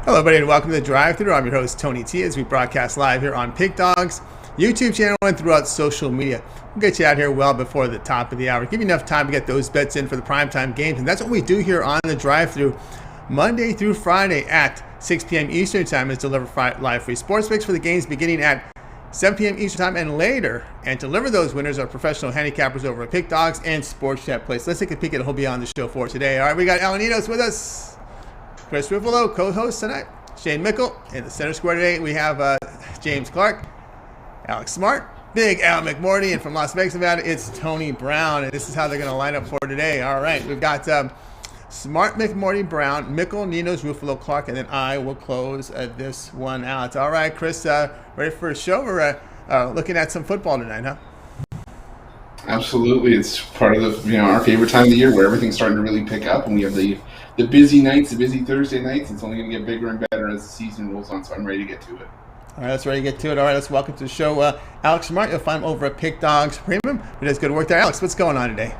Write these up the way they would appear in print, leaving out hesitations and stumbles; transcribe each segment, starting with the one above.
Hello, everybody, and welcome to the Drive-Thru. I'm your host, Tony T, as we broadcast live here on Pig Dog's YouTube channel and throughout social media. We'll get you out here well before the top of the hour. Give you enough time to get those bets in for the primetime games, and that's what we do here on the Drive-Thru Monday through Friday at 6 p.m. Eastern Time. Is deliver live free sports picks for the games beginning at 7 p.m. Eastern Time and later, and deliver those winners are professional handicappers over at Pig Dogs and Sports Chat Place. Let's take a peek at who'll be on the show for today. All right, we got Ninos with us. Chris Ruffolo, co-host tonight. Shane Mickle in the center square today. We have James Clark, Alex Smart, Big Al McMordie, and from Las Vegas, Nevada, it's Tony Brown. And this is how they're going to line up for today. All right, we've got Smart, McMordie, Brown, Mickle, Ninos, Ruffolo, Clark, and then I will close this one out. All right, Chris, ready for a show? We're looking at some football tonight, huh? Absolutely, it's part of the our favorite time of the year where everything's starting to really pick up, and we have the busy nights, the busy Thursday nights. It's only going to get bigger and better as the season rolls on, so I'm ready to get to it. All right, let's ready to get to it. All right, let's welcome to the show Alex Smart. You'll find him over at Pig Dogs Premium. He does good work there. Alex, what's going on today?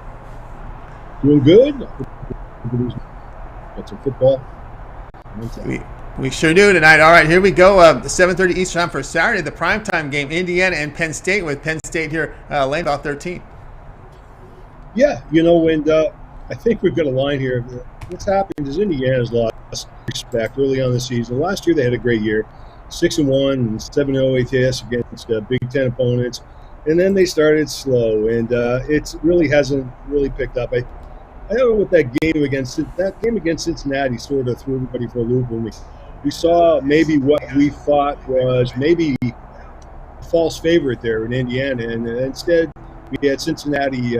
Doing good. Got some football. We sure do tonight. All right, here we go. 7:30 Eastern Time for Saturday, the primetime game, Indiana and Penn State, with Penn State here laying about 13. Yeah, and I think we've got a line here. What's happened is Indiana's lost respect early on in the season. Last year they had a great year, 6-1 and 7-0 ATS against Big Ten opponents, and then they started slow, and it really hasn't really picked up. I don't know what that game against Cincinnati sort of threw everybody for a loop when we saw maybe what we thought was maybe a false favorite there in Indiana, and instead we had Cincinnati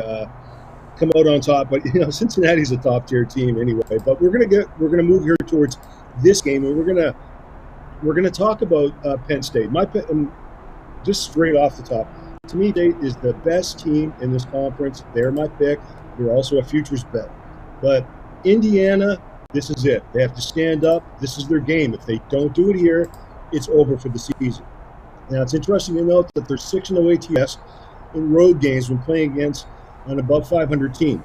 come out on top. But Cincinnati's a top tier team anyway. But we're gonna move here towards this game, and we're gonna talk about Penn State. Just straight off the top, to me, State is the best team in this conference. They're my pick. They're also a futures bet. But Indiana, this is it. They have to stand up. This is their game. If they don't do it here, it's over for the season. Now, it's interesting to note that they're 6-0 ATS in road games when playing against an above 500 team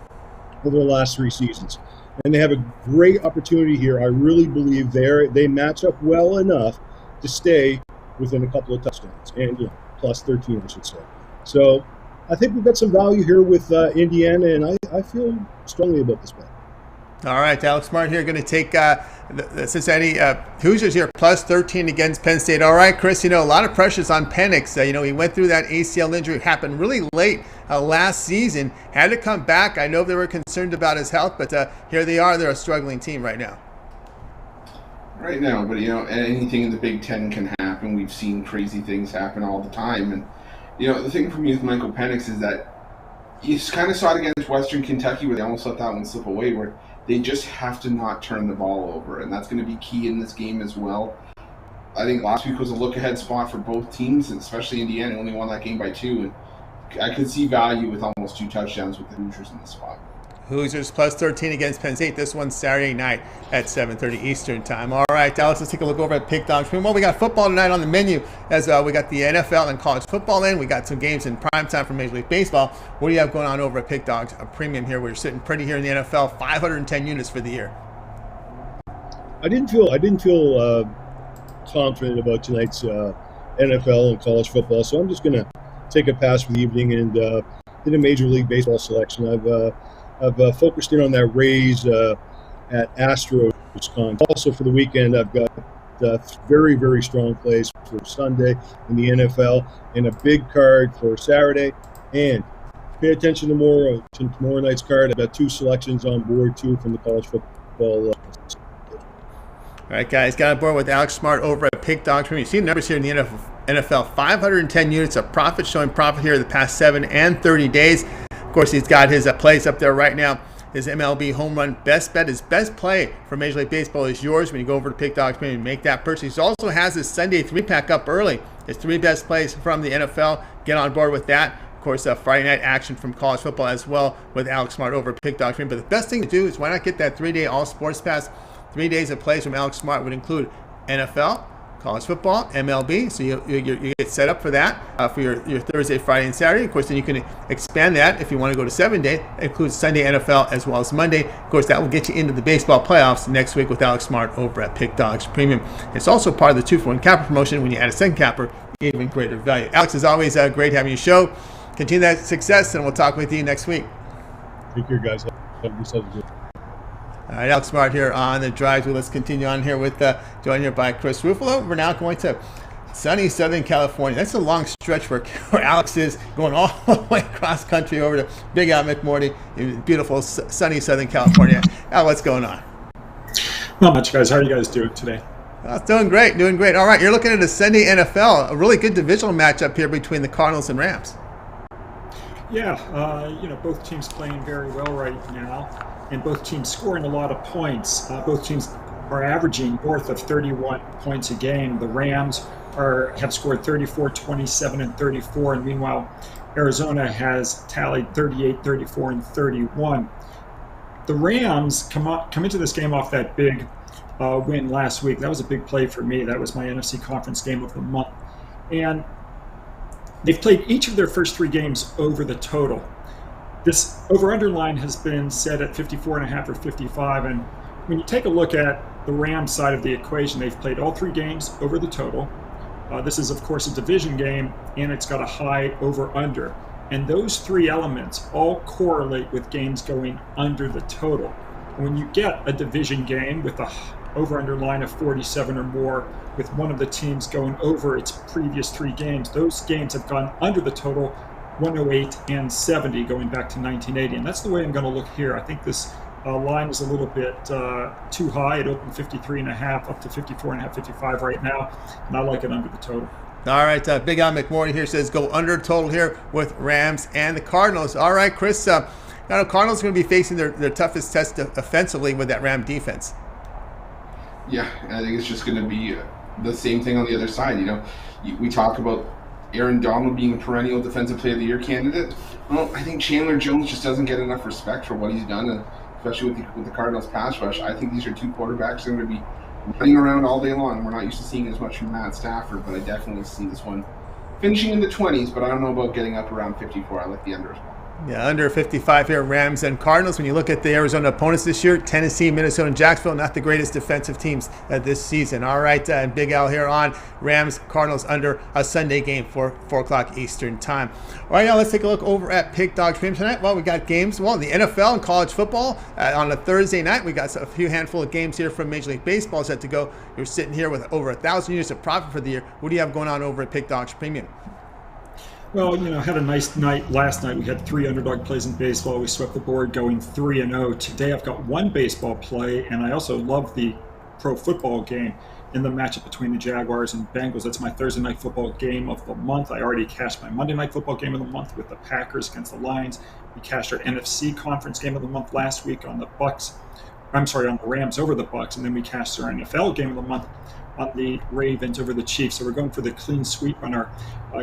over the last 3 seasons. And they have a great opportunity here. I really believe they match up well enough to stay within a couple of touchdowns. And, plus 13, I should say. So I think we've got some value here with Indiana, and I feel strongly about this bet. All right, Alex Smart here, going to take the Cincinnati Hoosiers here, plus 13 against Penn State. All right, Chris, a lot of pressures on Penix. He went through that ACL injury, happened really late last season, had to come back. I know they were concerned about his health, but here they are. They're a struggling team right now. Right now, but anything in the Big Ten can happen. We've seen crazy things happen all the time, and the thing for me with Michael Penix is that you kind of saw it against Western Kentucky where they almost let that one slip away, where they just have to not turn the ball over, and that's going to be key in this game as well. I think last week was a look-ahead spot for both teams, and especially Indiana only won that game by 2, and I could see value with almost 2 touchdowns with the Hoosiers in this spot. Hoosiers plus 13 against Penn State. This one's Saturday night at 7:30 Eastern Time. All right, Alex, let's take a look over at Pig Dogs. Well, we got football tonight on the menu as we got the NFL and college football in. We got some games in primetime for Major League Baseball. What do you have going on over at Pig Dogs? A premium here. We're sitting pretty here in the NFL, 510 units for the year. I didn't feel confident about tonight's NFL and college football, so I'm just going to take a pass for the evening and did a Major League Baseball selection. I've focused in on that Rays at Astros con. Also for the weekend, I've got very, very strong plays for Sunday in the NFL and a big card for Saturday. And pay attention to tomorrow night's card. I've got 2 selections on board, too, from the college football. All right, guys, got on board with Alex Smart over at Pig Dogs. You see the numbers here in the NFL, 510 units of profit, showing profit here the past 7 and 30 days. Of course, he's got his plays up there right now. His MLB home run best bet, his best play for Major League Baseball is yours when you go over to Pig Dogs Premium and make that purchase. He also has his Sunday 3-pack up early. His 3 best plays from the NFL. Get on board with that. Of course, Friday night action from college football as well with Alex Smart over at Pig Dogs Premium. But the best thing to do is why not get that 3-day all sports pass. 3 days of plays from Alex Smart would include NFL, college football, MLB. So you get set up for that for your Thursday, Friday, and Saturday. Of course, then you can expand that if you want to go to 7-day. It includes Sunday NFL as well as Monday. Of course, that will get you into the baseball playoffs next week with Alex Smart over at Pick Dogs Premium. It's also part of the 2-for-1 capper promotion. When you add a second capper, even greater value. Alex, as always, great having you show. Continue that success, and we'll talk with you next week. Take care, guys. Have yourselves good. All right, Alex Smart here on the drive. Let's continue on here with joined here by Chris Ruffolo. We're now going to sunny Southern California. That's a long stretch where Alex is going all the way across country over to Big Al McMordie in beautiful sunny Southern California. Al, what's going on? Not much, guys. How are you guys doing today? Doing great, doing great. All right, you're looking at a Sunday NFL, a really good divisional matchup here between the Cardinals and Rams. Yeah, both teams playing very well right now, and both teams scoring a lot of points. Both teams are averaging north of 31 points a game. The Rams have scored 34, 27, and 34, and meanwhile, Arizona has tallied 38, 34, and 31. The Rams come into this game off that big win last week. That was a big play for me. That was my NFC Conference game of the month. And they've played each of their first 3 games over the total. This over-under line has been set at 54.5 or 55. And when you take a look at the Rams side of the equation, they've played all 3 games over the total. This is, of course, a division game, and it's got a high over-under. And those 3 elements all correlate with games going under the total. When you get a division game with a over-under line of 47 or more, with one of the teams going over its previous 3 games, those games have gone under the total 108 and 70 going back to 1980. And that's the way I'm going to look here. I think this line is a little bit too high. It opened 53.5 up to 54.5, 55 right now, and I like it under the total. All right, Big Al McMordie here says go under total here with Rams and the Cardinals. All right, Chris, Cardinals are going to be facing their toughest test offensively with that Ram defense. Yeah, I think it's just going to be the same thing on the other side. We talk about Aaron Donald being a perennial Defensive Player of the Year candidate. Well, I think Chandler Jones just doesn't get enough respect for what he's done, and especially with the Cardinals pass rush. I think these are 2 quarterbacks that are going to be running around all day long. We're not used to seeing as much from Matt Stafford, but I definitely see this one finishing in the 20s, but I don't know about getting up around 54. I like the under as well. Yeah, under 55 here, Rams and Cardinals. When you look at the Arizona opponents this year, Tennessee, Minnesota, and Jacksonville, not the greatest defensive teams this season. All right, and Big Al here on Rams, Cardinals under a Sunday game for 4 o'clock Eastern time. All right, now let's take a look over at Pick Dogs Premium tonight. Well, we got games, the NFL and college football on a Thursday night. We got a few handful of games here from Major League Baseball set to go. You're sitting here with over 1,000 units of profit for the year. What do you have going on over at Pick Dogs Premium? Well, had a nice night last night. We had 3 underdog plays in baseball. We swept the board going 3-0. Today I've got 1 baseball play, and I also love the pro football game in the matchup between the Jaguars and Bengals. That's my Thursday night football game of the month. I already cashed my Monday night football game of the month with the Packers against the Lions. We cashed our NFC conference game of the month last week on the Rams over the Bucks, and then we cashed our NFL game of the month on the Ravens over the Chiefs. So we're going for the clean sweep on our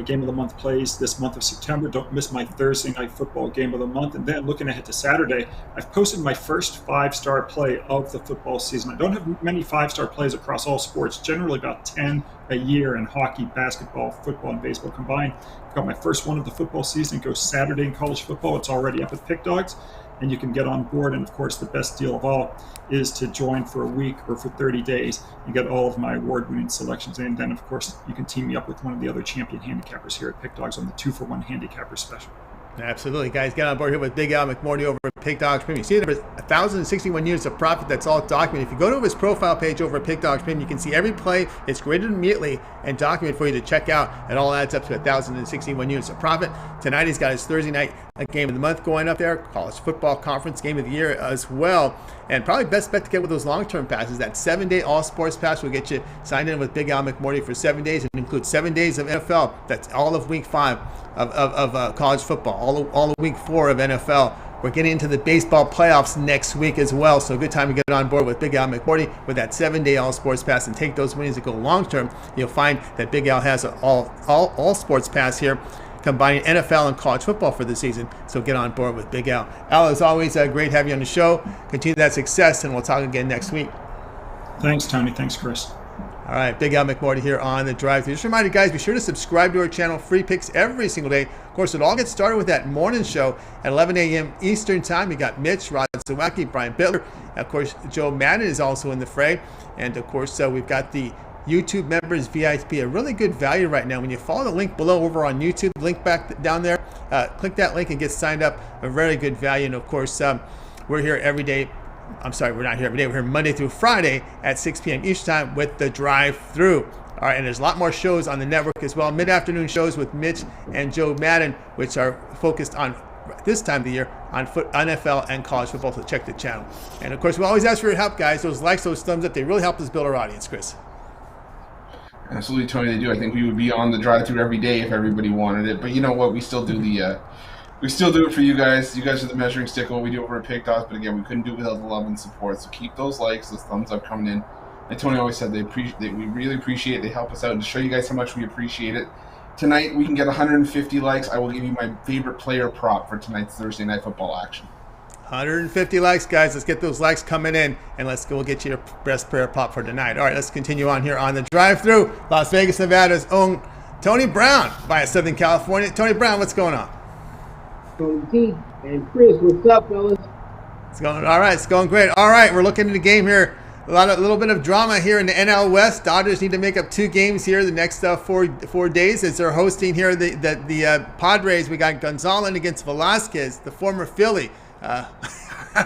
game of the month plays this month of September. Don't miss my Thursday night football game of the month. And then looking ahead to Saturday, I've posted my first 5-star play of the football season. I don't have many 5-star plays across all sports, generally about 10 a year in hockey, basketball, football, and baseball combined. I've got my first one of the football season. It goes Saturday in college football. It's already up at Pick Dogs, and you can get on board. And of course, the best deal of all is to join for a week or for 30 days. You get all of my award-winning selections. And then, of course, you can team me up with one of the other champion handicappers here at Pick Dogs on the 2-for-1 handicapper special. Absolutely, guys. Get on board here with Big Al McMordie over at Pick Dogs Premium. You see there's 1,061 units of profit. That's all documented. If you go to his profile page over at Pick Dogs Premium, you can see every play. It's graded immediately and documented for you to check out. It all adds up to 1,061 units of profit. Tonight he's got his Thursday night game of the month going up there. College football conference game of the year as well. And probably best bet to get with those long-term passes. That 7-day all-sports pass will get you signed in with Big Al McMordie for 7 days. It includes 7 days of NFL. That's all of week 5 of college football, all of week 4 of NFL. We're getting into the baseball playoffs next week as well, so a good time to get on board with Big Al McMordie with that 7-day all-sports pass and take those winnings that go long-term. You'll find that Big Al has an all-sports pass here, combining NFL and college football for the season. So get on board with Big Al. Al, as always, great having you on the show. Continue that success, and we'll talk again next week. Thanks, Tony. Thanks, Chris. All right, Big Al McMordie here on the drive-thru. Just a reminder, guys, be sure to subscribe to our channel. Free picks every single day. Of course, it all gets started with that morning show at 11 a.m. Eastern Time. You got Mitch, Rod Zawacki, Brian Bittler. Of course, Joe Madden is also in the fray. And, of course, we've got the YouTube members VIP, a really good value right now. When you follow the link below over on YouTube, link back down there, click that link and get signed up. A very good value. And, of course, we're here every day. I'm sorry, we're not here every day. We're here Monday through Friday at 6 p.m. each time with the drive-thru. All right, and there's a lot more shows on the network as well. Mid-afternoon shows with Mitch and Joe Madden, which are focused on this time of the year on NFL and college football. So check the channel. And of course, we always ask for your help, guys. Those likes, those thumbs up, they really help us build our audience, Chris. Absolutely, Tony. They do. I think we would be on the drive-thru every day if everybody wanted it. But you know what? We still do we still do it for you guys. You guys are the measuring stick of what we do over at Pick Dogs. But again, we couldn't do it without the love and support. So keep those likes, those thumbs up coming in. And Tony always said we really appreciate it. They help us out. And to show you guys how much we appreciate it, tonight we can get 150 likes. I will give you my favorite player prop for tonight's Thursday Night Football action. 150 likes, guys. Let's get those likes coming in, and let's go get you your best player prop for tonight. All right, let's continue on here on the drive-thru. Las Vegas, Nevada's own Tony Brown via Southern California. Tony Brown, what's going on? Tony T and Chris, what's up, fellas? It's going all right. It's going great. All right, we're looking at the game here. A little bit of drama here in the NL West. Dodgers need to make up 2 games here the next 4 days as they're hosting here the Padres. We got Gonzalez against Velasquez, the former Philly. Are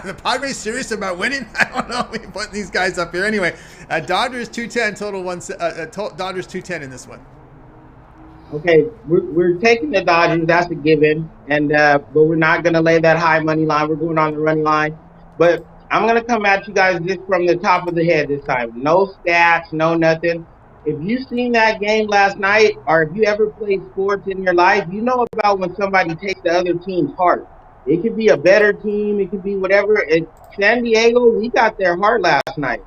the Padres serious about winning? I don't know. We put these guys up here anyway. Dodgers 210 total Dodgers 210 in this one. Okay, we're taking the Dodgers. That's a given, and but we're not going to lay that high money line. We're going on the running line, but I'm going to come at you guys just from the top of the head this time. No stats, no nothing. If you've seen that game last night, or if you ever played sports in your life, you know about when somebody takes the other team's heart. It could be a better team. It could be whatever. In San Diego, we got their heart last night.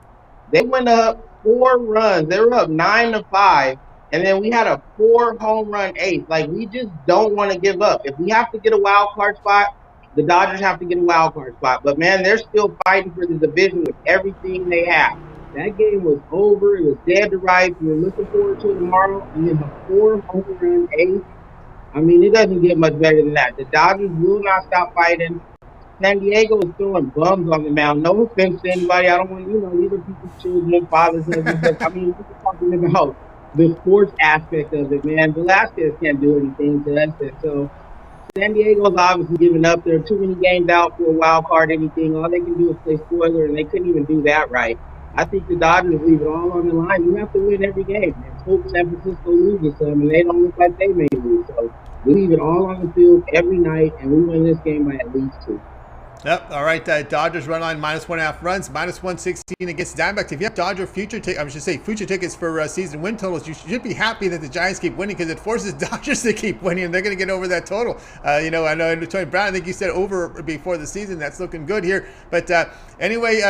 They went up 4 runs. They were up 9-5. And then we had a 4 home run ace. Like, we just don't want to give up. If we have to get a wild card spot, the Dodgers have to get a wild card spot. But, man, they're still fighting for the division with everything they have. That game was over. It was dead to rights. We're looking forward to it tomorrow. And then a 4 home run ace. I mean, it doesn't get much better than that. The Dodgers will not stop fighting. San Diego is throwing bums on the mound. No offense to anybody. I don't want, these are people's children, fathers, husbands. But, I mean, we're talking about the sports aspect of it, man. Velasquez can't do anything to us. So San Diego's obviously giving up. There are too many games out for a wild card, anything. All they can do is play spoiler, and they couldn't even do that right. I think the Dodgers leave it all on the line. You have to win every game. Let's hope San Francisco loses some, and they don't look like they may lose. So we leave it all on the field every night, and we win this game by at least 2. Yep. All right. Dodgers run line -1.5 runs, -116 against Diamondbacks. If you have Dodger future tickets for season win totals, you should be happy that the Giants keep winning because it forces Dodgers to keep winning, and they're going to get over that total. I know Tony Brown, I think you said over before the season. That's looking good here. But anyway,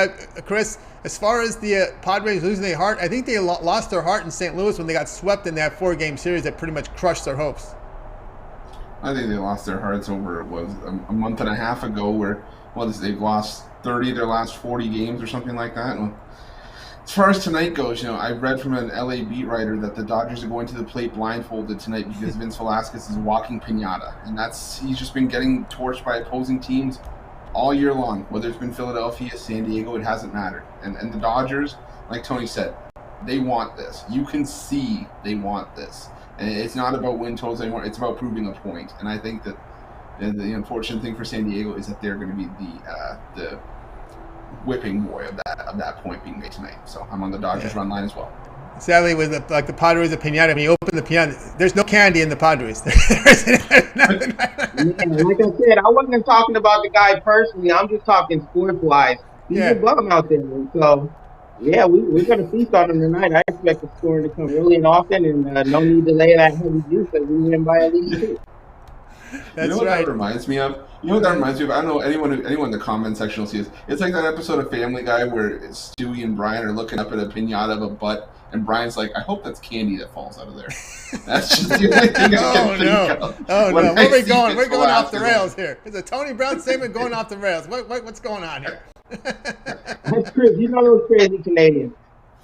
Chris, as far as the Padres losing their heart, I think they lost their heart in St. Louis when they got swept in that 4-game series that pretty much crushed their hopes. I think they lost their hearts over, it was a month and a half ago where they've lost 30 of their last 40 games or something like that. Well, as far as tonight goes, I read from an LA beat writer that the Dodgers are going to the plate blindfolded tonight because Vince Velasquez is a walking piñata. And he's just been getting torched by opposing teams all year long. Whether it's been Philadelphia, San Diego, it hasn't mattered. And the Dodgers, like Tony said, they want this. You can see they want this. And it's not about win totals anymore. It's about proving a point. And I think that the unfortunate thing for San Diego is that they're going to be the whipping boy of that point being made tonight. So I'm on the Dodgers run line as well. Sadly, with the Padres, the piñata, when you open the piñata, there's no candy in the Padres. Man, like I said, I wasn't talking about the guy personally. I'm just talking sports-wise. He's a bum out there. So, yeah, we're going to feast on him tonight. I expect the scoring to come early and often, and no need to lay that heavy juice because we win by at least 2. That's what right. That reminds me of? I don't know anyone in the comment section will see this. It's like that episode of Family Guy where Stewie and Brian are looking up at a piñata of a butt, and Brian's like, I hope that's candy that falls out of there. That's just the only thing I can think of. Oh, no. Where are we going? We're going off the rails here. It's a Tony Brown statement going off the rails. What's going on here? That's Chris. You know those crazy Canadians.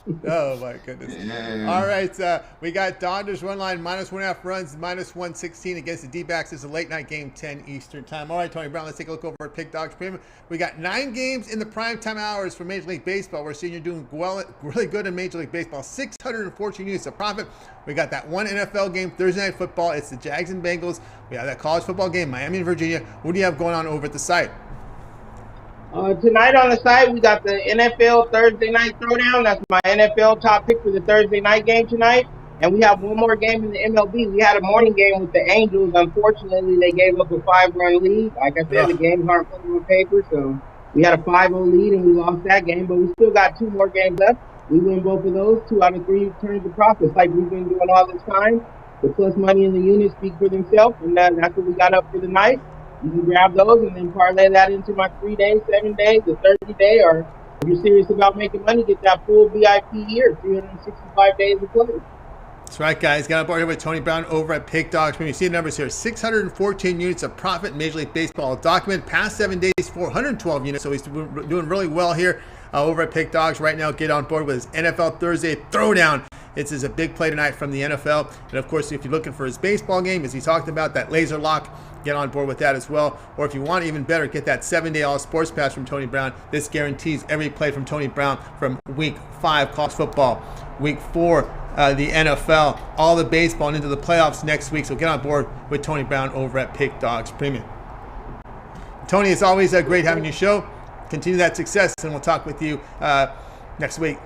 Oh my goodness! Yeah. All right, we got Dodgers run line -1.5 runs, -116 against the D-backs. It's a late night game, 10 Eastern time. All right, Tony Brown, let's take a look over at Pick Dogs Premium. We got 9 games in the primetime hours for Major League Baseball. We're seeing you're doing well, really good in Major League Baseball. 614 units of profit. We got that one NFL game, Thursday Night Football. It's the Jags and Bengals. We have that college football game, Miami and Virginia. What do you have going on over at the site? Tonight on the site, we got the NFL Thursday Night Throwdown. That's my NFL top pick for the Thursday night game tonight. And we have one more game in the MLB. We had a morning game with the Angels. Unfortunately, they gave up a 5-run lead. Like I said, the games aren't put on paper. So we had a 5-0 lead, and we lost that game. But we still got 2 more games left. We win both of those. 2 out of 3 turns of profits like we've been doing all this time. The plus money and the units speak for themselves. And that's what we got up for the night. You can grab those and then parlay that into my 3 days, 7 days, the 30-day, or if you're serious about making money, get that full VIP year, 365 days of play. That's right, guys. Got on board here with Tony Brown over at Pick Dogs. You see the numbers here. 614 units of profit in Major League Baseball document. Past 7 days, 412 units. So he's doing really well here over at Pick Dogs right now. Get on board with his NFL Thursday Throwdown. It's a big play tonight from the NFL. And, of course, if you're looking for his baseball game, as he talked about, that laser lock, get on board with that as well. Or if you want even better, get that 7-day all sports pass from Tony Brown. This guarantees every play from Tony Brown from week 5 college football, week 4 the NFL, all the baseball, and into the playoffs next week. So get on board with Tony Brown over at Pick Dogs Premium. Tony, it's always great having your show. Continue that success, and we'll talk with you next week.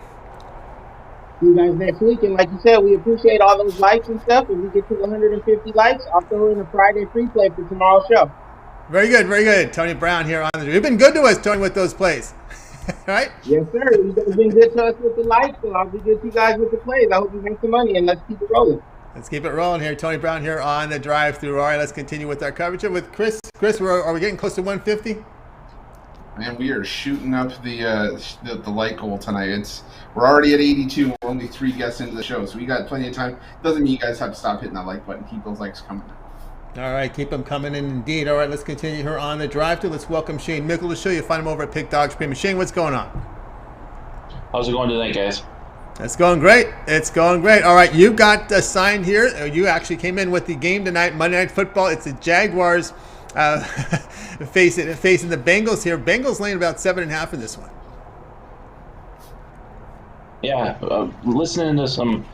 See you guys next week. And like you said, we appreciate all those likes and stuff. If we get to 150 likes, I'll throw in a Friday free play for tomorrow's show. Very good, very good. Tony Brown here on the You've been good to us, Tony, with those plays. Right? Yes, sir. You guys have been good to us with the likes, so I'll be good to you guys with the plays. I hope you make some money, and let's keep it rolling. Let's keep it rolling here. Tony Brown here on the drive-through. All right, let's continue with our coverage here with Chris. Chris, are we getting close to 150? Man, we are shooting up the like goal tonight. We're already at 82. We're only 3 guests into the show, so we got plenty of time. Doesn't mean you guys have to stop hitting that like button. Keep those likes coming. All right, keep them coming in indeed. All right, let's continue here on the drive-through. Let's welcome Shane Mickle to the show. You'll find him over at Pick Dogs Premium. Shane, what's going on? How's it going tonight, guys? It's going great. It's going great. All right, you got signed here. You actually came in with the game tonight, Monday Night Football. It's the Jaguars facing the Bengals here. Bengals laying about 7.5 in this one. Yeah, listening to some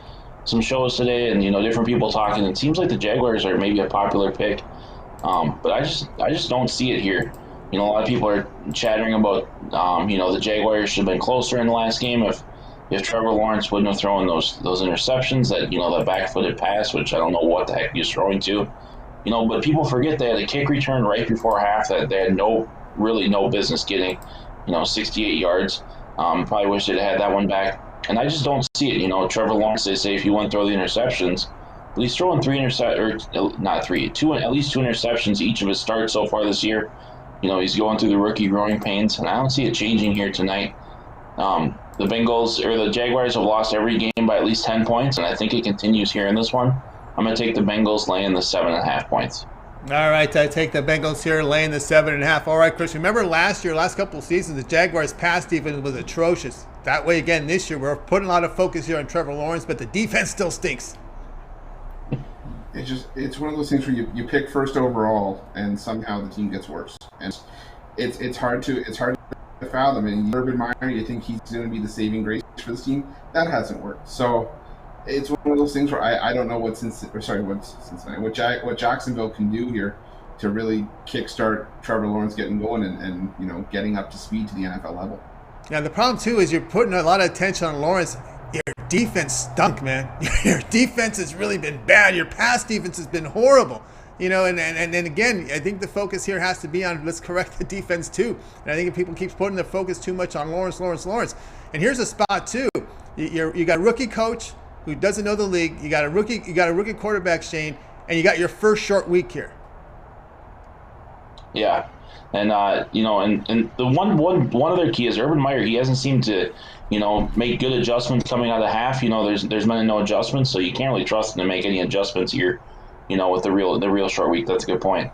shows today, and different people talking. It seems like the Jaguars are maybe a popular pick, but I just don't see it here. A lot of people are chattering about the Jaguars should have been closer in the last game if Trevor Lawrence wouldn't have thrown those interceptions, that back-footed pass, which I don't know what the heck he was throwing to. But people forget they had a kick return right before half that they had no business getting, 68 yards. Probably wish they'd had that one back. And I just don't see it. Trevor Lawrence, they say if he wouldn't throw the interceptions, but he's throwing at least 2 interceptions each of his starts so far this year. He's going through the rookie growing pains, and I don't see it changing here tonight. The Jaguars have lost every game by at least 10 points, and I think it continues here in this one. I'm going to take the Bengals laying the 7.5 points. All right, I take the Bengals here laying the 7.5. All right, Chris, remember last couple of seasons, the Jaguars' pass defense was atrocious. That way again this year, we're putting a lot of focus here on Trevor Lawrence, but the defense still stinks. It's one of those things where you pick first overall, and somehow the team gets worse, and it's hard to fathom. And Urban Meyer, you think he's going to be the saving grace for this team? That hasn't worked. So it's one of those things where I don't know what Jacksonville can do here to really kickstart Trevor Lawrence getting going and getting up to speed to the NFL level. Yeah, the problem too is you're putting a lot of attention on Lawrence. Your defense stunk, man. Your defense has really been bad. Your pass defense has been horrible. And again, I think the focus here has to be on let's correct the defense too. And I think if people keep putting the focus too much on Lawrence, and here's a spot too. You got a rookie coach who doesn't know the league. You got a rookie quarterback, Shane, and you got your first short week here. Yeah. And and the one other key is Urban Meyer. He hasn't seemed to, make good adjustments coming out of the half. There's been no adjustments, so you can't really trust him to make any adjustments here. With the real short week. That's a good point.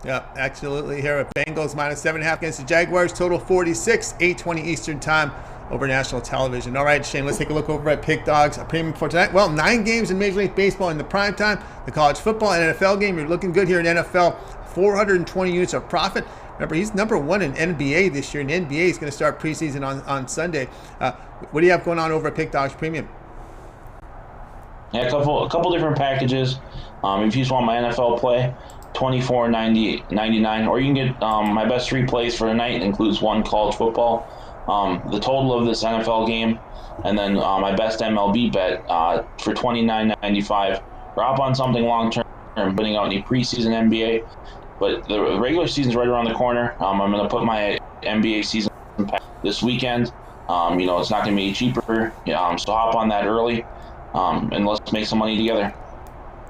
Yeah, absolutely. Here at Bengals -7.5 against the Jaguars. Total 46, 8:20 Eastern time over national television. All right, Shane, let's take a look over at Pick Dogs premium for tonight. Well, 9 games in Major League Baseball in the prime time. The college football and NFL game. You're looking good here in NFL. 420 units of profit. Remember, he's number 1 in NBA this year, and NBA is going to start preseason on Sunday. What do you have going on over at Pick Dogs Premium? Yeah, a couple different packages. If you just want my NFL play, $24.99, or you can get my best 3 plays for the night. It includes 1 college football, the total of this NFL game, and then my best MLB bet for $29.95. We're up on something long term, putting out any preseason NBA. But the regular season's right around the corner. I'm going to put my NBA season pack this weekend. It's not going to be cheaper. So hop on that early, and let's make some money together.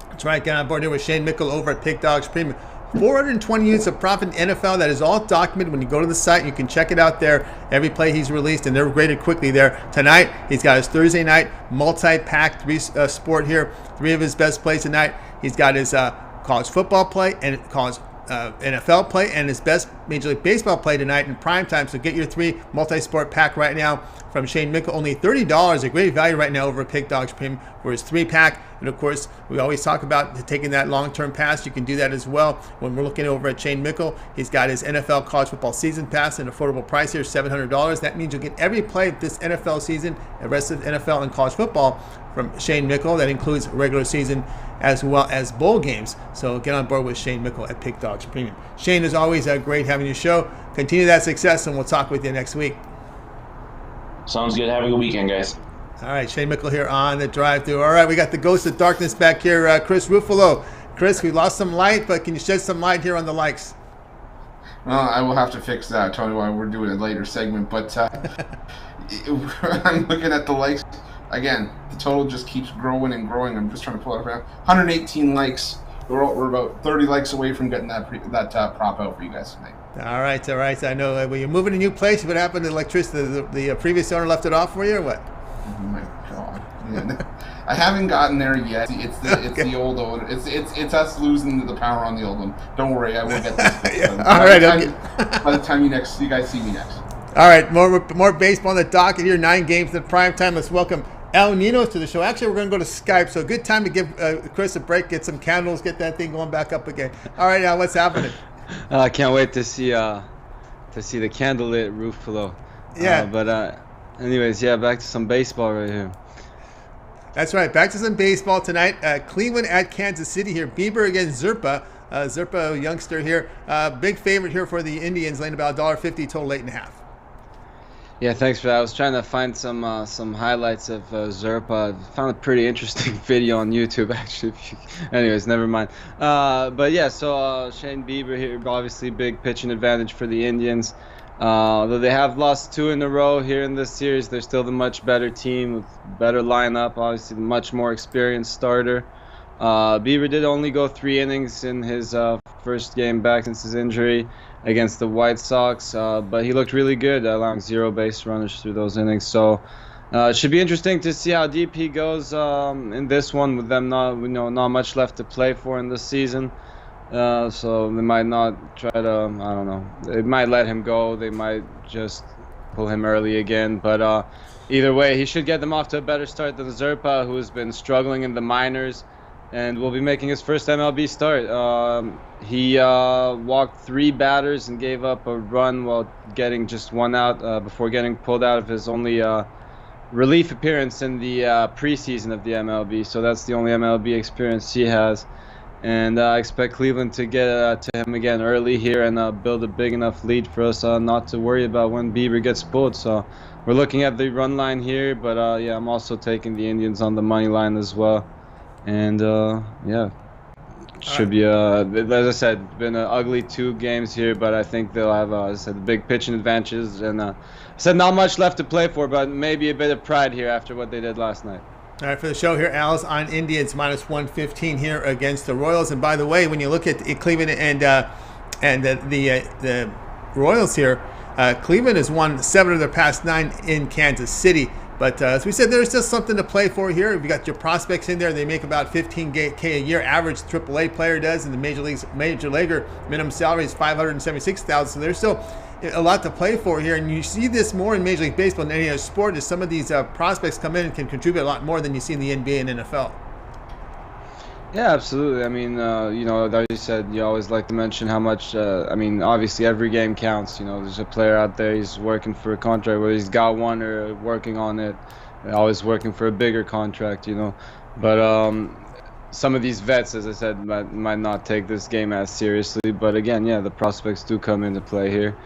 That's right. Get on board here with Shane Mickle over at Pick Dogs Premium. 420 units of profit in NFL. That is all documented. When you go to the site, you can check it out there. Every play he's released, and they're graded quickly there. Tonight, he's got his Thursday night multi-pack 3 sport here. 3 of his best plays tonight. He's got his college football play and college NFL play and his best Major League Baseball play tonight in prime time. So get your 3 multi-sport pack right now from Shane Mickle. Only $30, a great value right now over at Pick Dogs Premium for his 3-pack. And of course, we always talk about taking that long-term pass. You can do that as well. When we're looking over at Shane Mickle, he's got his NFL college football season pass at an affordable price here, $700. That means you'll get every play this NFL season, the rest of NFL and college football from Shane Mickle. That includes regular season as well as bowl games. So get on board with Shane Mickle at Pick Dogs Premium. Shane, as always, great having your show. Continue that success, and we'll talk with you next week. Sounds good. Have a good weekend, guys. All right, Shane Mickle here on the drive-thru. All right, we got the ghost of darkness back here, Chris Ruffolo. Chris, we lost some light, but can you shed some light here on the likes? Well, I will have to fix that, Tony, while we're doing a later segment. But I'm looking at the likes. Again, the total just keeps growing and growing. I'm just trying to pull it up now. 118 likes. We're about 30 likes away from getting that prop out for you guys tonight. All right. I know. Were you moving to a new place? What happened to electricity? The previous owner left it off for you, or what? Oh my God! Yeah. I haven't gotten there yet. It's the old owner. It's us losing the power on the old one. Don't worry, I will get this. Yeah. All right. By the time you guys see me next. All right. More baseball on the docket here. 9 games in prime time. Let's welcome Ninos to the show. Actually, we're going to go to Skype, so good time to give Chris a break, get some candles, get that thing going back up again. All right, Al, what's happening? I can't wait to see the candlelit Ruffolo. Yeah. Anyways, back to some baseball right here. That's right. Back to some baseball tonight. Cleveland at Kansas City here. Bieber against Zerpa. Zerpa, youngster here. Big favorite here for the Indians, laying about $1.50, total 8.5. Yeah, thanks for that. I was trying to find some highlights of Zerpa. I found a pretty interesting video on YouTube, actually. Anyways, never mind. So Shane Bieber here, obviously big pitching advantage for the Indians. Though they have lost 2 in a row here in this series, they're still the much better team with better lineup, obviously the much more experienced starter. Bieber did only go 3 innings in his first game back since his injury against the White Sox, but he looked really good, allowing 0 base runners through those innings. So it should be interesting to see how deep he goes in this one, with them not much left to play for in this season. So they might not try to, I don't know, they might let him go, they might just pull him early again, but either way, he should get them off to a better start than Zerpa, who has been struggling in the minors and will be making his first MLB start. He walked 3 batters and gave up a run while getting just 1 out before getting pulled out of his only relief appearance in the preseason of the MLB. So that's the only MLB experience he has. And I expect Cleveland to get to him again early here and build a big enough lead for us not to worry about when Bieber gets pulled. So we're looking at the run line here, but I'm also taking the Indians on the money line as well. And should be as I said, been an ugly 2 games here, but I think they'll have as I said, big pitching advantages, and I said not much left to play for, but maybe a bit of pride here after what they did last night. All right, for the show here, Al's on Indians -115 here against the Royals. And by the way, when you look at Cleveland and the Royals here, Cleveland has won 7 of their past 9 in Kansas City. But as we said, there's just something to play for here. You've got your prospects in there. They make about $15K a year. Average AAA player does, and the major leaguer minimum salary is $576,000. So there's still a lot to play for here, and you see this more in Major League Baseball than any other sport. As some of these prospects come in and can contribute a lot more than you see in the NBA and NFL. Yeah, absolutely. I mean, like you said, you always like to mention how much, obviously every game counts. There's a player out there, he's working for a contract, whether he's got one or working on it, always working for a bigger contract, But some of these vets, as I said, might not take this game as seriously. But again, yeah, the prospects do come into play here.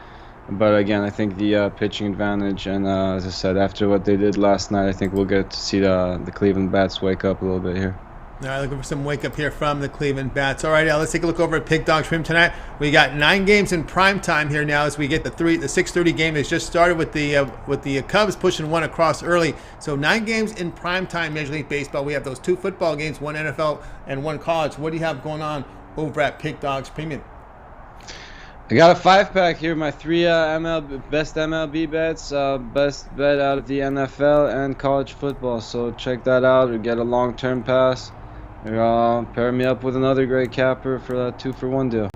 But again, I think the pitching advantage, and as I said, after what they did last night, I think we'll get to see the Cleveland Bats wake up a little bit here. All right, looking for some wake up here from the Cleveland Bats. All right, now let's take a look over at Pick Dog Stream tonight. We got 9 games in prime time here now as we get the 6:30 game that's just started with the Cubs pushing one across early. So 9 games in prime time Major League Baseball. We have those 2 football games, 1 NFL and 1 college. What do you have going on over at Pick Dogs Premium? I got a 5-pack here. My 3 best MLB bets, best bet out of the NFL and college football. So check that out. We get a long-term pass. Pair me up with another great capper for that 2-for-1 deal.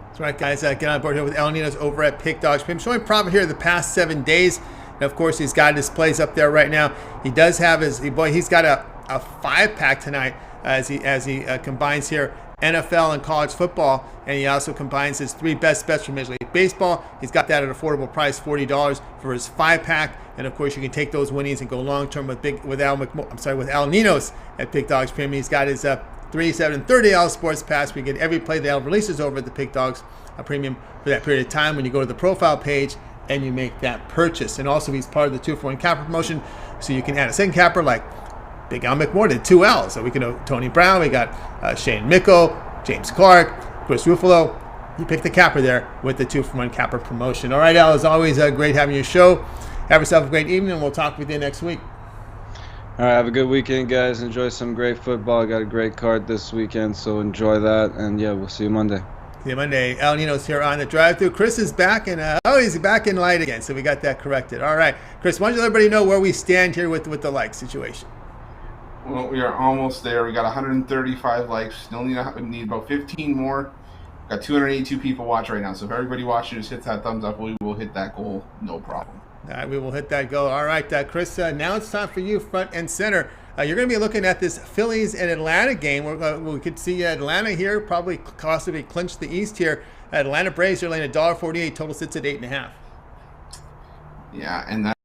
That's right, guys. Get on board here with Ninos over at Pick Dogs Premium. Showing profit here the past 7 days. And of course, he's got his plays up there right now. He does have he's got a 5-pack tonight as he combines here NFL and college football, and he also combines his 3 best bets from Major League Baseball. He's got that at an affordable price, $40 for his 5-pack, and of course you can take those winnings and go long term with Al Ninos at Pick Dogs Premium. He's got his 3, 7, and 30 Al Sports Pass. We get every play that Al releases over at the Pick Dogs Premium for that period of time when you go to the profile page and you make that purchase. And also he's part of the 2-for-1 capper promotion, so you can add a second capper like Big Al McMordie, 2 L's. So we can know Tony Brown, we got Shane Mickle, James Clark, Chris Ruffolo. You pick the capper there with the 2-for-1 capper promotion. All right, Al, as always, great having your show. Have yourself a great evening, and we'll talk with you next week. All right, have a good weekend, guys. Enjoy some great football. I got a great card this weekend, so enjoy that. And yeah, we'll see you Monday. See you Monday. Al Ninos here on the drive-thru. Chris is back, and he's back in light again, so we got that corrected. All right, Chris, why don't you let everybody know where we stand here with the situation? Well, we are almost there. We got 135 likes. Still need about 15 more. Got 282 people watch right now. So if everybody watching just hits that thumbs up, we will hit that goal. No problem. All right, we will hit that goal. All right, Chris, now it's time for you front and center. You're going to be looking at this Phillies and Atlanta game. We could see Atlanta here probably possibly clinch the East here. Atlanta Braves are laying $1.48. Total sits at 8.5. Yeah, and that.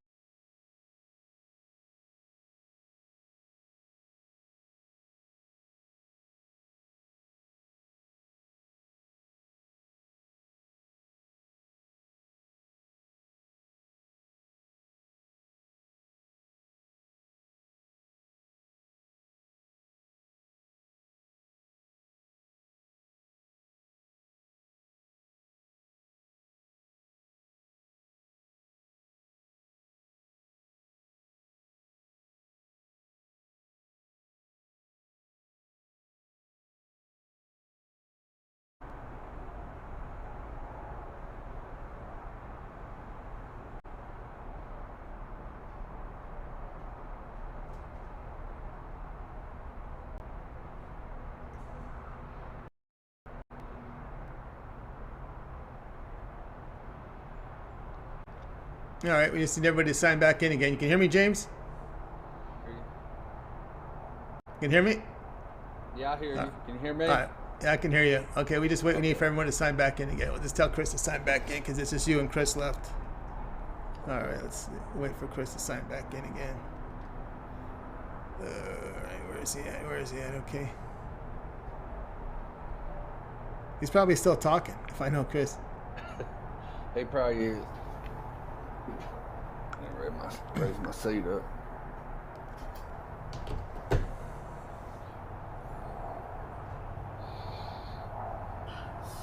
All right, we just need everybody to sign back in again. You can hear me, James? You can hear me? Yeah, I hear you. Can you hear me? All right. Yeah, I can hear you. Okay, we need for everyone to sign back in again. We'll just tell Chris to sign back in because it's just you and Chris left. All right, let's wait for Chris to sign back in again. All right, where is he at? Where is he at? Okay. He's probably still talking, if I know Chris. He probably is. Raise my seat up.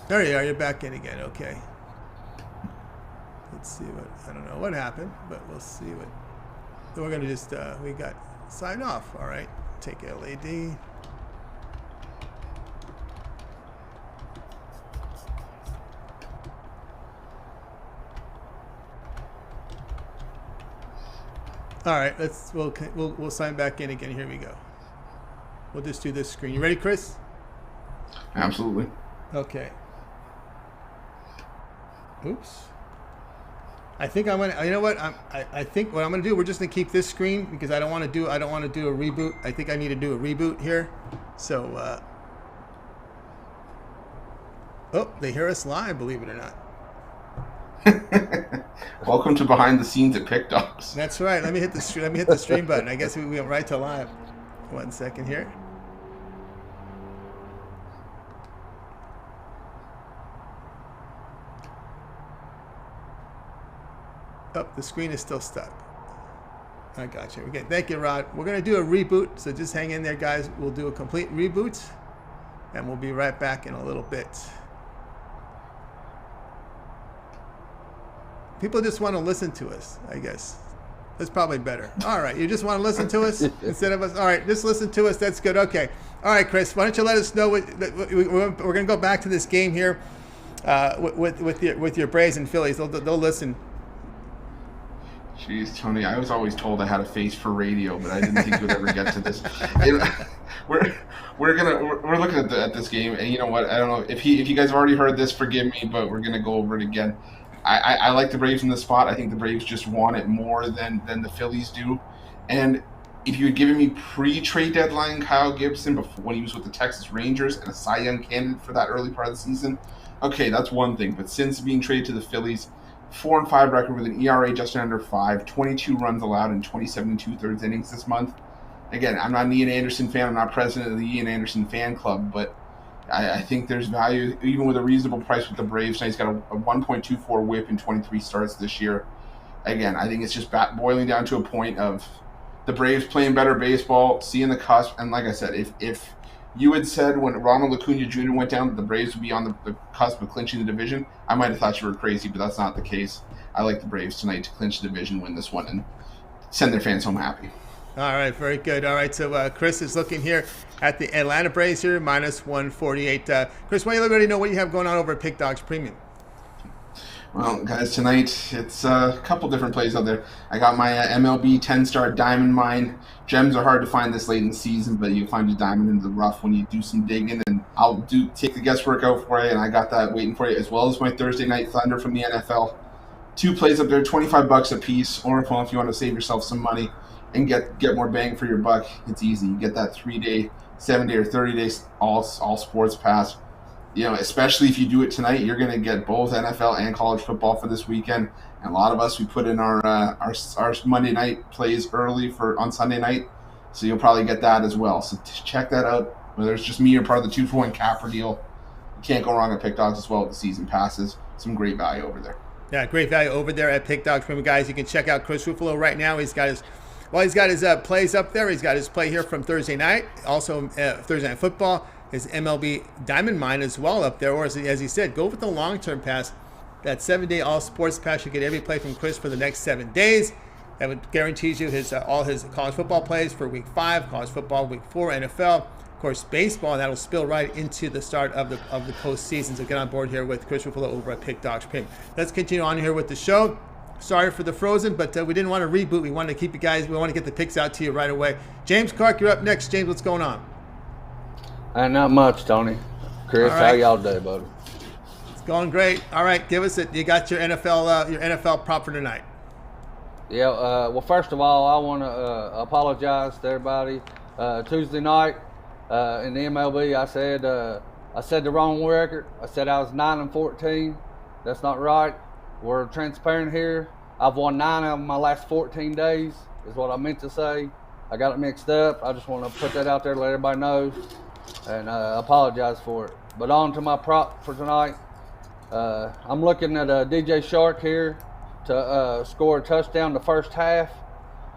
There you are. You're back in again. Okay. Let's see what, I don't know what happened, but we'll see what. So we're going to just, we got sign off. All right. Take LAD. All right, we'll sign back in again. Here we go. We'll just do this screen. You ready, Chris? Absolutely. Okay. Oops. I think I'm gonna. You know what? I think what I'm gonna do. We're just gonna keep this screen because I don't want to do a reboot. I think I need to do a reboot here. So. Oh, they hear us live. Believe it or not. Welcome to behind the scenes at Pick Dogs. That's right. Let me hit the stream button. I guess we went right to live. 1 second here. Oh, the screen is still stuck. I got you. Okay, thank you, Rod. We're going to do a reboot, so just hang in there, guys. We'll do a complete reboot, and we'll be right back in a little bit. People just want to listen to us, I guess. That's probably better. All right, you just want to listen to us instead of us? All right, just listen to us. That's good. Okay. All right, Chris, why don't you let us know we're going to go back to this game here with your Braves and Phillies. They'll listen. Jeez, Tony, I was always told I had a face for radio, but I didn't think we'd ever get to this. We're looking at this game, and you know what? I don't know if you guys have already heard this. Forgive me, but we're gonna go over it again. I like the Braves in this spot. I think the Braves just want it more than the Phillies do. And if you had given me pre-trade deadline Kyle Gibson before when he was with the Texas Rangers and a Cy Young candidate for that early part of the season, okay, that's one thing. But since being traded to the Phillies, 4-5 record with an ERA just under 5, 22 runs allowed in 27 2/3 innings this month. Again, I'm not an Ian Anderson fan. I'm not president of the Ian Anderson fan club, but I think there's value, even with a reasonable price with the Braves. Now he's got a 1.24 whip in 23 starts this year. Again, I think it's just boiling down to a point of the Braves playing better baseball, seeing the cusp. And like I said, if you had said when Ronald Acuna Jr. went down that the Braves would be on the cusp of clinching the division, I might have thought you were crazy, but that's not the case. I like the Braves tonight to clinch the division, win this one, and send their fans home happy. All right, very good. All right, so Chris is looking here at the Atlanta Braves here, minus 148. Chris, why don't you let everybody know what you have going on over at Pick Dogs Premium? Well, guys, tonight it's a couple different plays out there. I got my MLB 10-star diamond mine. Gems are hard to find this late in the season, but you find a diamond in the rough when you do some digging, and I'll take the guesswork out for you, and I got that waiting for you, as well as my Thursday Night Thunder from the NFL. 2 plays up there, $25 a piece, or if you want to save yourself some money and get more bang for your buck, it's easy. You get that 3-day, 7-day, or 30-day all sports pass. You know, especially if you do it tonight, you're going to get both NFL and college football for this weekend. And a lot of us, we put in our Monday night plays early on Sunday night, so you'll probably get that as well. So check that out. Whether it's just me or part of the 2-for-1 capper deal, you can't go wrong at Pick Dogs as well with the season passes. Some great value over there. Yeah, great value over there at Pick Dogs Premium, guys. You can check out Chris Ruffolo right now. He's got his plays up there. He's got his play here from Thursday night, also Thursday Night Football. His MLB Diamond Mine as well up there. Or as he said, go with the long-term pass. That 7-day all sports pass. You get every play from Chris for the next 7 days. That would guarantees you all his college football plays for Week 5, college football Week 4, NFL, of course baseball, and that'll spill right into the start of the postseason. So get on board here with Chris Ruffolo over at Pick Dogs Premium. Let's continue on here with the show. Sorry for the frozen, but we didn't want to reboot. We wanted to keep you guys. We want to get the picks out to you right away. James Clark, you're up next. James, what's going on? Not much, Tony. Chris, right. How y'all doing, buddy? It's going great. All right, give us it. You got your NFL prop for tonight. Yeah. Well, first of all, I want to apologize to everybody. Tuesday night in the MLB, I said the wrong record. I said I was 9-14. That's not right. We're transparent here. I've won 9 of my last 14 days, is what I meant to say. I got it mixed up. I just want to put that out there to let everybody know, and apologize for it. But on to my prop for tonight. I'm looking at DJ Shark here to score a touchdown the first half.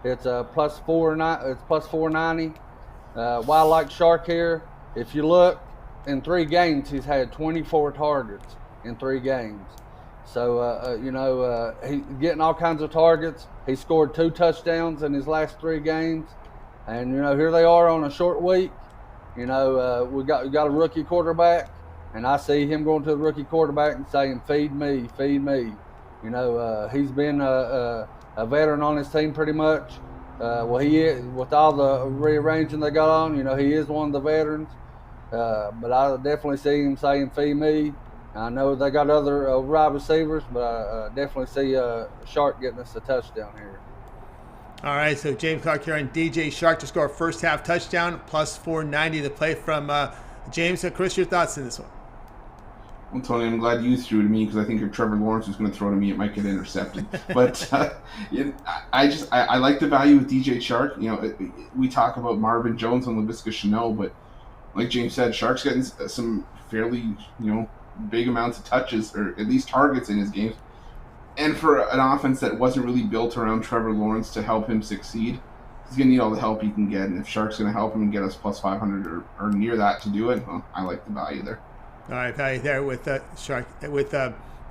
It's plus 490. Why I like Shark here? If you look, in 3 games, he's had 24 targets in 3 games. So, he's getting all kinds of targets. He scored 2 touchdowns in his last 3 games. And, here they are on a short week. We got a rookie quarterback. And I see him going to the rookie quarterback and saying, feed me, feed me. He's been a veteran on his team pretty much. He is, with all the rearranging they got on, he is one of the veterans. But I definitely see him saying, feed me. I know they got other wide receivers, but I definitely see Shark getting us a touchdown here. All right, so James Clark here on DJ Shark to score a first half touchdown, plus 490 to play from James. Chris, your thoughts in this one? Well, Tony, I'm glad you threw to me because I think if Trevor Lawrence was going to throw to me, it might get intercepted. But I like the value with DJ Shark. We talk about Marvin Jones and LaVisca Chenault, but like James said, Shark's getting some fairly, big amounts of touches or at least targets in his games. And for an offense that wasn't really built around Trevor Lawrence to help him succeed, he's going to need all the help he can get. And if Shark's going to help him and get us plus 500 or near that to do it, well, I like the value there. All right, value there with Shark, with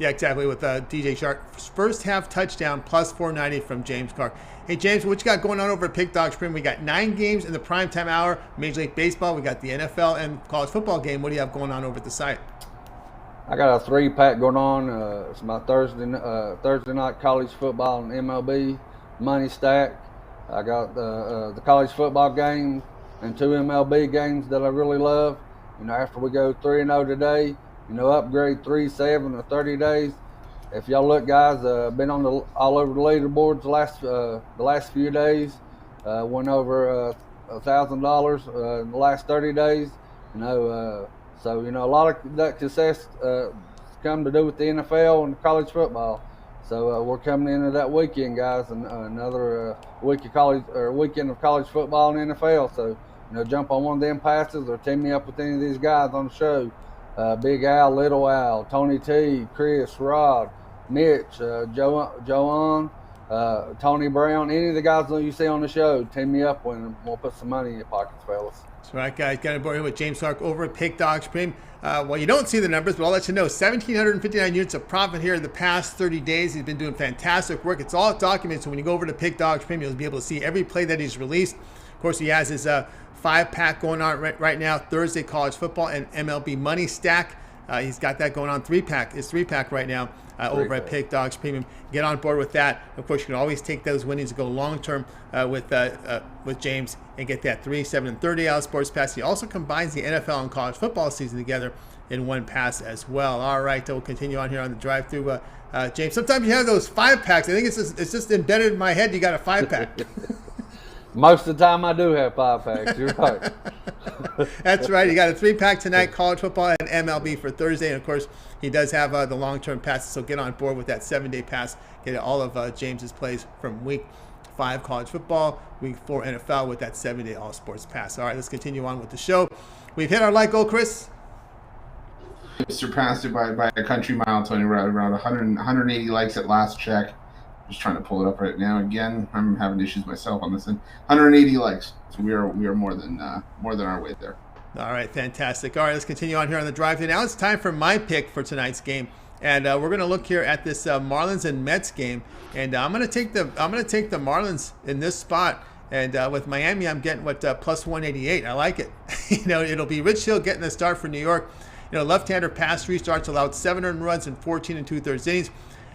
exactly, with DJ Shark. First half touchdown, plus 490 from James Clark. Hey, James, what you got going on over at Pick Dog Spring? We got 9 games in the primetime hour, Major League Baseball. We got the NFL and college football game. What do you have going on over at the site? I got a 3-pack going on. It's my Thursday night college football and MLB money stack. I got the college football game and 2 MLB games that I really love. After we go 3-0 today, upgrade 3-7 or 30 days. If y'all look, guys, been on all over the leaderboards the last few days. Went over $1,000 in the last 30 days. So, a lot of that success come to do with the NFL and college football. So we're coming into that weekend, guys, and another weekend of college football and NFL. So, jump on one of them passes or team me up with any of these guys on the show. Big Al, Little Al, Tony T, Chris, Rod, Mitch, Joanne, Tony Brown, any of the guys that you see on the show, team me up with them. We'll put some money in your pockets, fellas. That's right, guys. Got on board here with James Clark over at Pick Dog Spring. Well, you don't see the numbers, but I'll let you know. 1,759 units of profit here in the past 30 days. He's been doing fantastic work. It's all documented, so when you go over to Pick Dog Spring, you'll be able to see every play that he's released. Of course, he has his 5-pack going on right now, Thursday college football and MLB money stack. He's got that going on. 3-pack, his 3-pack right now over at Pick Dogs Premium. Get on board with that. Of course, you can always take those winnings and go long-term with James and get that 3, 7, and 30-hour sports pass. He also combines the NFL and college football season together in one pass as well. All right, we'll continue on here on the drive-through. James, sometimes you have those 5-packs. I think it's just embedded in my head you got a 5-pack. Most of the time I do have 5-packs. You're right. That's right. You got a 3-pack tonight, college football and MLB for Thursday. And, of course, he does have the long-term passes, so get on board with that 7-day pass. Get all of James's plays from week 5 college football, week 4 NFL with that 7-day all sports pass. All right, let's continue on with the show. We've hit our like goal, Chris. Surpassed it by a country mile, Tony. Around 180 likes at last check. Just trying to pull it up right now. Again, I'm having issues myself on this end. 180 likes, so we are more than our weight there. All right, fantastic. All right, let's continue on here on the drive. Now it's time for my pick for tonight's game, and we're going to look here at this Marlins and Mets game, and I'm going to take the Marlins in this spot. And with Miami, I'm getting plus 188. I like it. It'll be Rich Hill getting the start for New York. Left-hander past 3 starts, allowed 7 earned runs in 14 2/3 innings.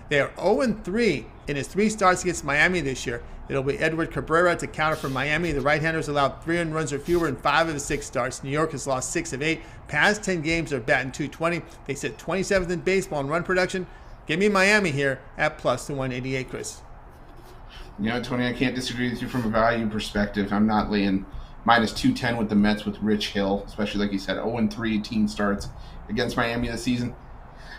They are 0-3 in his 3 starts against Miami this year. It'll be Edward Cabrera to counter for Miami. The right-handers allowed 3 earned runs or fewer in 5 of his 6 starts. New York has lost 6 of 8. Past 10 games, they're batting .220. They sit 27th in baseball in run production. Give me Miami here at plus 188, Chris. Tony, I can't disagree with you from a value perspective. I'm not laying minus 210 with the Mets with Rich Hill, especially like you said, 0-3 team starts against Miami this season.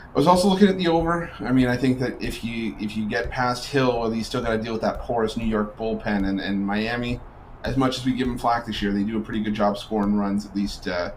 I was also looking at the over. I mean, I think that if you get past Hill, well, you still got to deal with that porous New York bullpen. And Miami, as much as we give them flack this year, they do a pretty good job scoring runs, at least a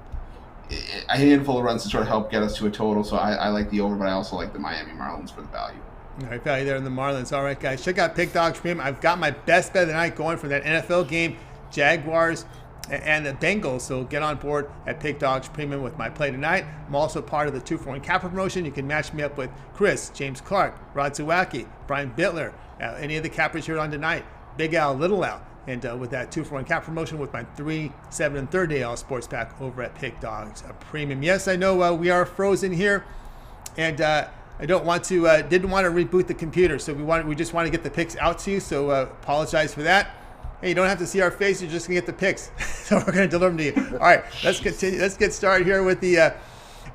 handful of runs to sort of help get us to a total. So I like the over, but I also like the Miami Marlins for the value. All right, value there in the Marlins. All right, guys, check out Pick Dog Premium. I've got my best bet of the night going for that NFL game, Jaguars and the Bengals. So get on board at Pick Dogs Premium with my play tonight. I'm also part of the 2-for-1 capper promotion. You can match me up with Chris, James Clark, Rod Zawacki, Brian Bittler, any of the cappers here on tonight, Big Al, Little Al, and with that 2-for-1 cap promotion with my 3, 7, and 30 all sports pack over at Pick Dogs Premium. Yes, I know we are frozen here, and I didn't want to reboot the computer, so we just want to get the picks out to you. So apologize for that. Hey, you don't have to see our face; you're just gonna get the picks. So we're gonna deliver them to you. All right, let's continue. Let's get started here with the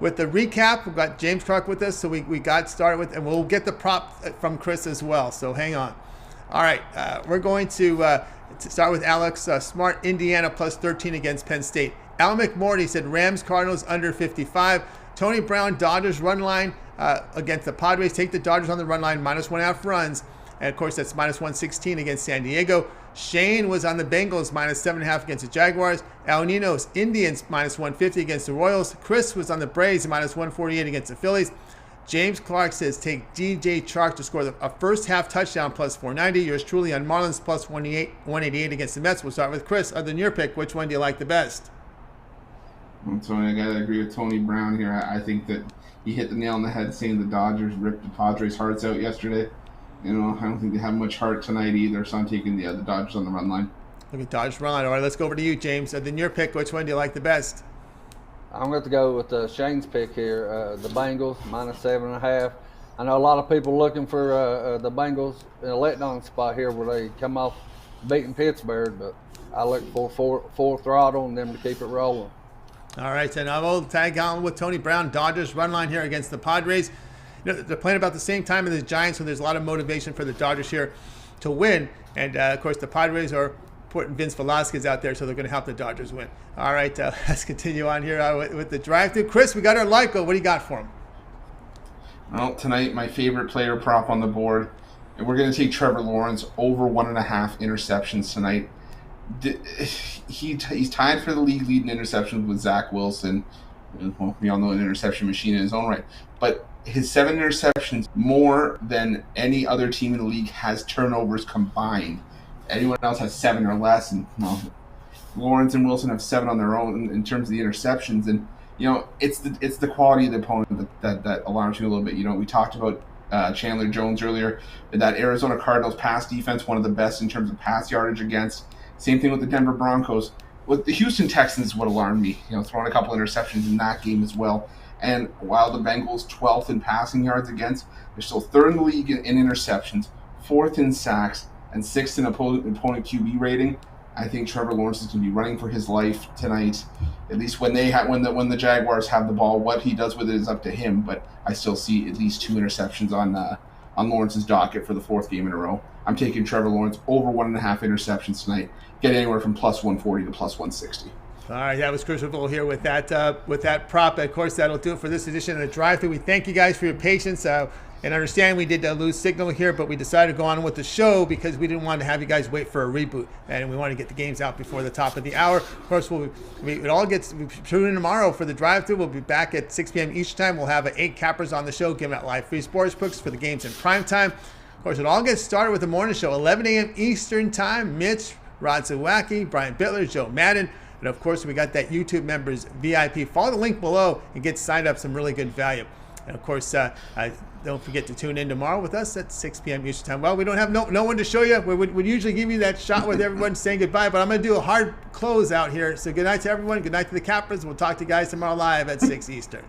with the recap, we've got James Clark with us, so we got started with, and we'll get the prop from Chris as well, so hang on. All right, we're going to start with Alex. Smart, Indiana plus 13 against Penn State. Al McMordie said Rams, Cardinals under 55. Tony Brown, Dodgers run line against the Padres. Take the Dodgers on the run line, -1.5 runs. And, of course, that's -116 against San Diego. Shane was on the Bengals, -7.5 against the Jaguars. Al Ninos, Indians, -150 against the Royals. Chris was on the Braves, -148 against the Phillies. James Clark says take DJ Chark to score a first-half touchdown, +490. Yours truly on Marlins, +188 against the Mets. We'll start with Chris. Other than your pick, which one do you like the best? Well, Tony, I got to agree with Tony Brown here. I think that he hit the nail on the head saying the Dodgers ripped the Padres' hearts out yesterday. I don't think they have much heart tonight either, so I'm taking the Dodgers on the run line. Look at Dodgers run line. All right, let's go over to you, James. Then your pick, which one do you like the best? I'm going to go with Shane's pick here, the Bengals, -7.5. I know a lot of people looking for the Bengals in a letdown spot here where they come off beating Pittsburgh, but I look for full throttle and them to keep it rolling. All right, and I'll tag on with Tony Brown. Dodgers run line here against the Padres. They're playing about the same time as the Giants, so there's a lot of motivation for the Dodgers here to win. And, of course, the Padres are putting Vince Velasquez out there, so they're going to help the Dodgers win. All right, let's continue on here with the drive-thru. Chris, we got our Lyco. What do you got for him? Well, tonight, my favorite player prop on the board, and we're going to take Trevor Lawrence over 1.5 interceptions tonight. He's tied for the league lead in interceptions with Zach Wilson. Well, we all know an interception machine in his own right. But his 7 interceptions more than any other team in the league has turnovers combined. Anyone else has 7 or less, and Lawrence and Wilson have 7 on their own in terms of the interceptions. And it's the quality of the opponent that alarms me a little bit. We talked about Chandler Jones earlier. That Arizona Cardinals pass defense, one of the best in terms of pass yardage against. Same thing with the Denver Broncos. With the Houston Texans, what alarmed me, throwing a couple interceptions in that game as well. And while the Bengals 12th in passing yards against, they're still 3rd in the league in interceptions, 4th in sacks, and 6th in opponent QB rating. I think Trevor Lawrence is going to be running for his life tonight. At least when the Jaguars have the ball, what he does with it is up to him. But I still see at least 2 interceptions on Lawrence's docket for the 4th game in a row. I'm taking Trevor Lawrence over 1.5 interceptions tonight. Get anywhere from +140 to +160. All right, that was Chris Ruffolo here with that prop. Of course, that'll do it for this edition of the drive-thru. We thank you guys for your patience and understand we did lose signal here, but we decided to go on with the show because we didn't want to have you guys wait for a reboot, and we want to get the games out before the top of the hour. Of course, we tune in tomorrow for the drive-thru. We'll be back at 6 p.m. each time. We'll have 8 cappers on the show giving out live free sports books for the games in prime time. Of course, it all gets started with the morning show, 11 a.m. Eastern time. Mitch, Rod Zawacki, Brian Bittler, Joe Madden. And, of course, we got that YouTube members VIP. Follow the link below and get signed up, some really good value. And, of course, don't forget to tune in tomorrow with us at 6 p.m. Eastern time. Well, we don't have no one to show you. We usually give you that shot with everyone saying goodbye, but I'm going to do a hard close out here. So good night to everyone. Good night to the Cappers. We'll talk to you guys tomorrow live at 6 Eastern.